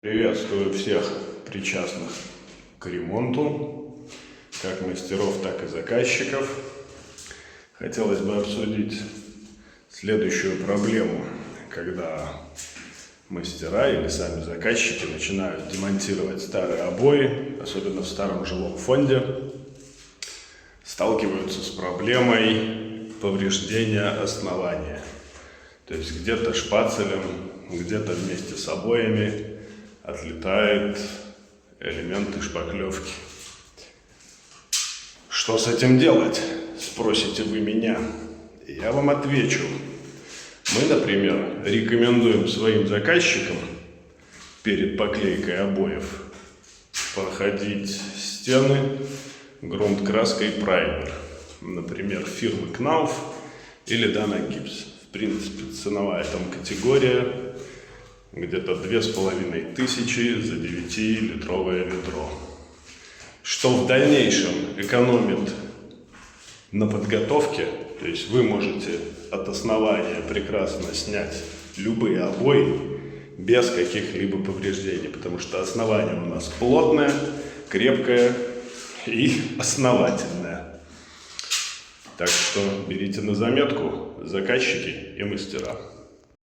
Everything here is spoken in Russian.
Приветствую всех причастных к ремонту, как мастеров, так и заказчиков. Хотелось бы обсудить следующую проблему, когда мастера или сами заказчики начинают демонтировать старые обои, особенно в старом жилом фонде, сталкиваются с проблемой повреждения основания. То есть где-то шпацелем, где-то вместе с обоями отлетают элементы шпаклевки. Что с этим делать, спросите вы меня? Я вам отвечу. Мы, например, рекомендуем своим заказчикам перед поклейкой обоев проходить стены грунт-краской праймер, например, фирмы Knauf или Dana Gips. В принципе, ценовая там категория где-то 2500 за 9-литровое ведро. Что в дальнейшем экономит на подготовке, то есть вы можете от основания прекрасно снять любые обои без каких-либо повреждений, потому что основание у нас плотное, крепкое и основательное. Так что берите на заметку, заказчики и мастера.